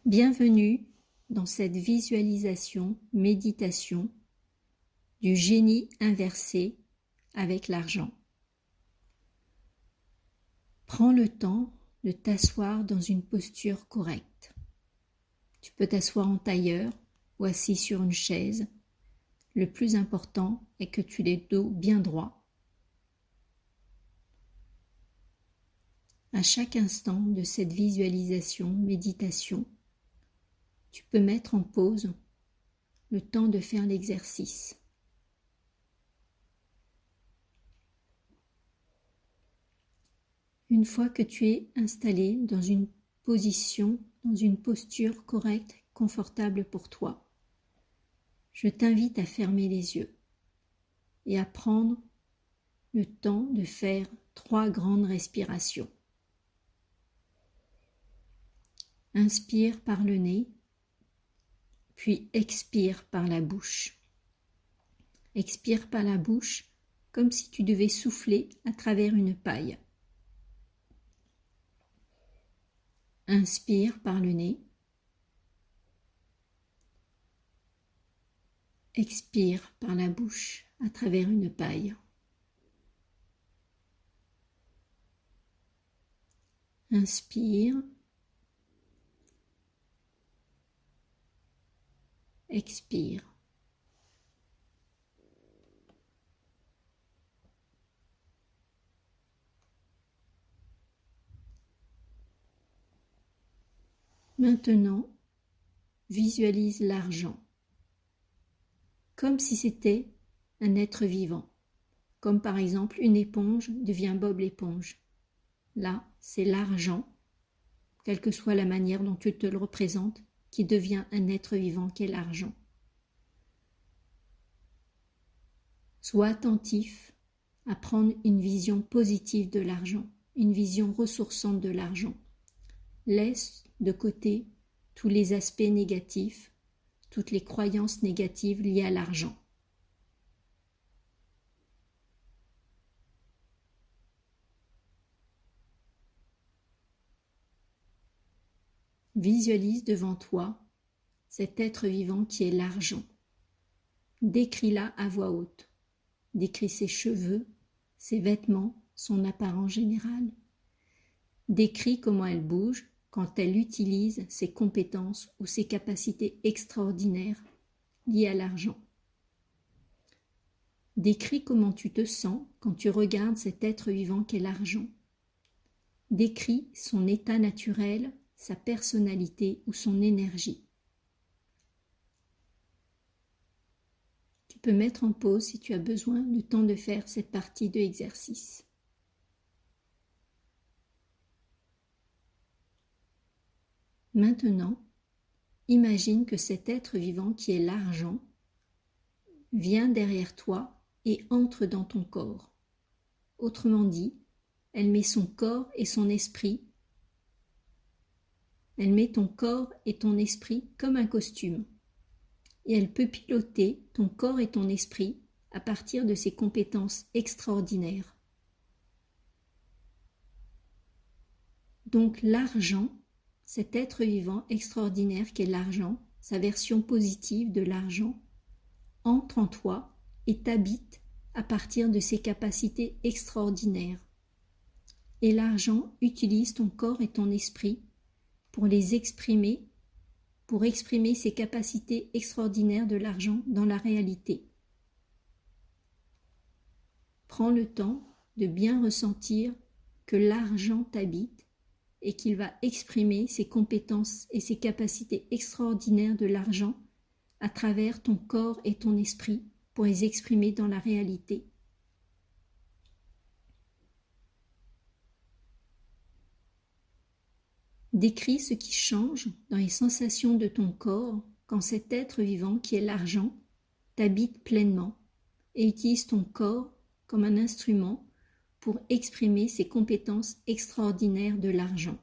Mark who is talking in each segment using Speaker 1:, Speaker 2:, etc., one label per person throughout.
Speaker 1: Bienvenue dans cette visualisation, méditation du génie inversé avec l'argent. Prends le temps de t'asseoir dans une posture correcte. Tu peux t'asseoir en tailleur ou assis sur une chaise. Le plus important est que tu aies le dos bien droit. À chaque instant de cette visualisation, méditation, tu peux mettre en pause le temps de faire l'exercice. Une fois que tu es installé dans une position, dans une posture correcte, confortable pour toi, je t'invite à fermer les yeux et à prendre le temps de faire 3 grandes respirations. Inspire par le nez, puis expire par la bouche. Expire par la bouche comme si tu devais souffler à travers une paille. Inspire par le nez. Expire par la bouche à travers une paille. Inspire. Expire. Maintenant, visualise l'argent comme si c'était un être vivant, comme par exemple une éponge devient Bob l'éponge. Là, c'est l'argent, quelle que soit la manière dont tu te le représentes, qui devient un être vivant qu'est l'argent. Sois attentif à prendre une vision positive de l'argent, une vision ressourçante de l'argent. Laisse de côté tous les aspects négatifs, toutes les croyances négatives liées à l'argent. Visualise devant toi cet être vivant qui est l'argent. Décris-la à voix haute. Décris ses cheveux, ses vêtements, son apparence générale. Décris comment elle bouge quand elle utilise ses compétences ou ses capacités extraordinaires liées à l'argent. Décris comment tu te sens quand tu regardes cet être vivant qu'est l'argent. Décris son état naturel, sa personnalité ou son énergie. Tu peux mettre en pause si tu as besoin du temps de faire cette partie de l'exercice. Maintenant, imagine que cet être vivant qui est l'argent vient derrière toi et entre dans ton corps. Autrement dit, elle met son corps et son esprit. Elle met ton corps et ton esprit comme un costume. Et elle peut piloter ton corps et ton esprit à partir de ses compétences extraordinaires. Donc l'argent, cet être vivant extraordinaire qu'est l'argent, sa version positive de l'argent, entre en toi et t'habite à partir de ses capacités extraordinaires. Et l'argent utilise ton corps et ton esprit pour les exprimer, pour exprimer ses capacités extraordinaires de l'argent dans la réalité. Prends le temps de bien ressentir que l'argent t'habite et qu'il va exprimer ses compétences et ses capacités extraordinaires de l'argent à travers ton corps et ton esprit pour les exprimer dans la réalité. Décris ce qui change dans les sensations de ton corps quand cet être vivant qui est l'argent t'habite pleinement et utilise ton corps comme un instrument pour exprimer ses compétences extraordinaires de l'argent.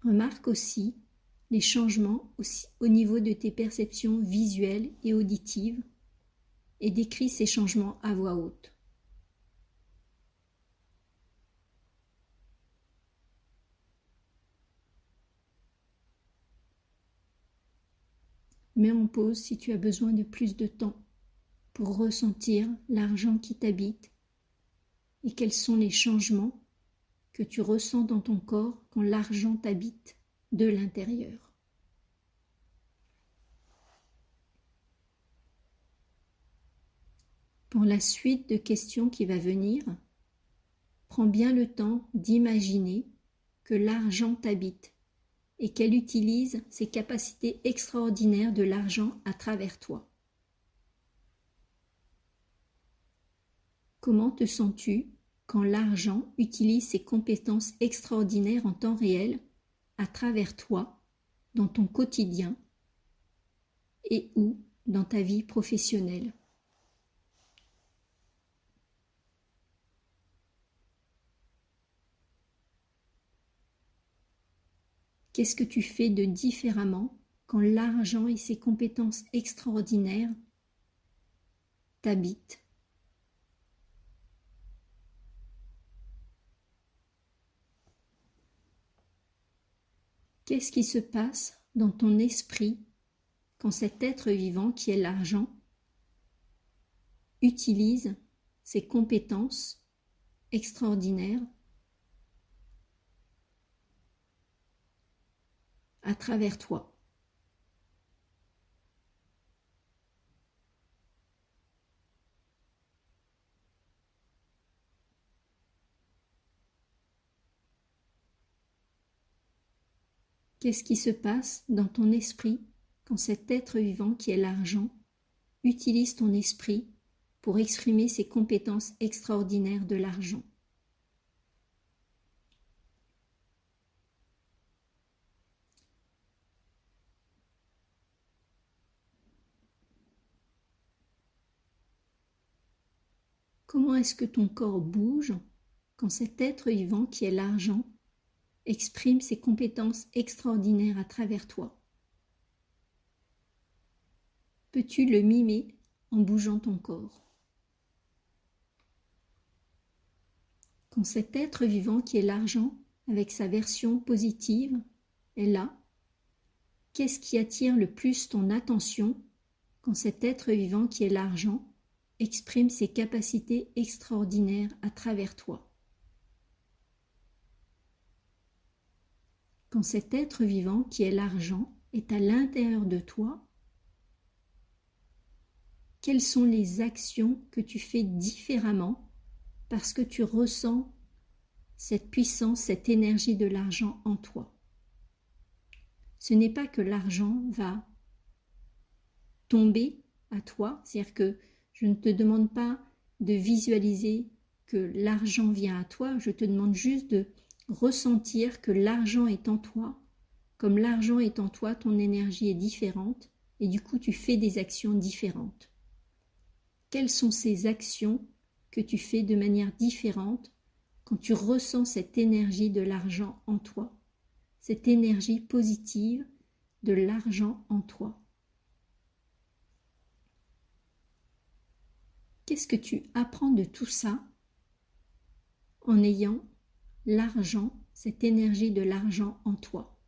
Speaker 1: Remarque aussi les changements au niveau de tes perceptions visuelles et auditives et décris ces changements à voix haute. Mets en pause si tu as besoin de plus de temps pour ressentir l'argent qui t'habite et quels sont les changements que tu ressens dans ton corps quand l'argent t'habite de l'intérieur. Pour la suite de questions qui va venir, prends bien le temps d'imaginer que l'argent t'habite et qu'elle utilise ses capacités extraordinaires de l'argent à travers toi. Comment te sens-tu quand l'argent utilise ses compétences extraordinaires en temps réel à travers toi, dans ton quotidien et ou dans ta vie professionnelle? Qu'est-ce que tu fais de différemment quand l'argent et ses compétences extraordinaires t'habitent? Qu'est-ce qui se passe dans ton esprit quand cet être vivant qui est l'argent utilise ses compétences extraordinaires à travers toi? Qu'est-ce qui se passe dans ton esprit quand cet être vivant qui est l'argent utilise ton esprit pour exprimer ses compétences extraordinaires de l'argent? Comment est-ce que ton corps bouge quand cet être vivant qui est l'argent exprime ses compétences extraordinaires à travers toi? Peux-tu le mimer en bougeant ton corps? Quand cet être vivant qui est l'argent, avec sa version positive, est là, qu'est-ce qui attire le plus ton attention quand cet être vivant qui est l'argent exprime ses capacités extraordinaires à travers toi? Quand cet être vivant qui est l'argent est à l'intérieur de toi, quelles sont les actions que tu fais différemment parce que tu ressens cette puissance, cette énergie de l'argent en toi? Ce n'est pas que l'argent va tomber à toi, c'est-à-dire que je ne te demande pas de visualiser que l'argent vient à toi, je te demande juste de ressentir que l'argent est en toi. Comme l'argent est en toi, ton énergie est différente et du coup tu fais des actions différentes. Quelles sont ces actions que tu fais de manière différente quand tu ressens cette énergie de l'argent en toi, cette énergie positive de l'argent en toi? Qu'est-ce que tu apprends de tout ça en ayant l'argent, cette énergie de l'argent en toi?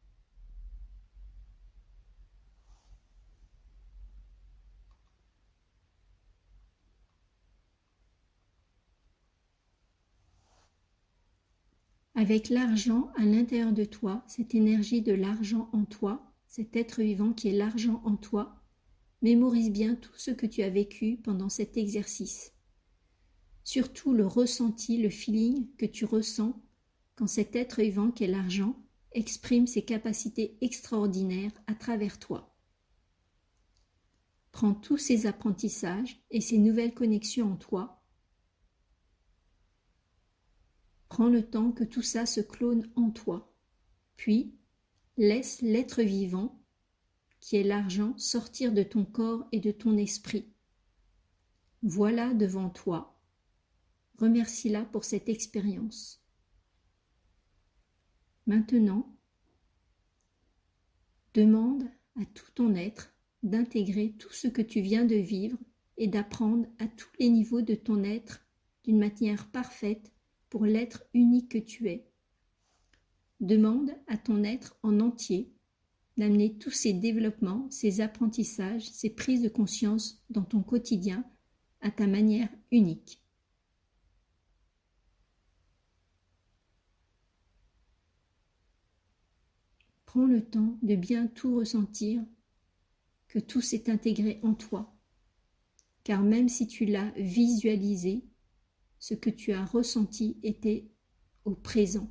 Speaker 1: Avec l'argent à l'intérieur de toi, cette énergie de l'argent en toi, cet être vivant qui est l'argent en toi, mémorise bien tout ce que tu as vécu pendant cet exercice. Surtout le ressenti, le feeling que tu ressens quand cet être vivant qui est l'argent exprime ses capacités extraordinaires à travers toi. Prends tous ces apprentissages et ces nouvelles connexions en toi. Prends le temps que tout ça se clone en toi. Puis, laisse l'être vivant, qui est l'argent, sortir de ton corps et de ton esprit. Voilà devant toi. Remercie-la pour cette expérience. Maintenant, demande à tout ton être d'intégrer tout ce que tu viens de vivre et d'apprendre à tous les niveaux de ton être d'une manière parfaite pour l'être unique que tu es. Demande à ton être en entier d'amener tous ces développements, ces apprentissages, ces prises de conscience dans ton quotidien à ta manière unique. Prends le temps de bien tout ressentir, que tout s'est intégré en toi, car même si tu l'as visualisé, ce que tu as ressenti était au présent.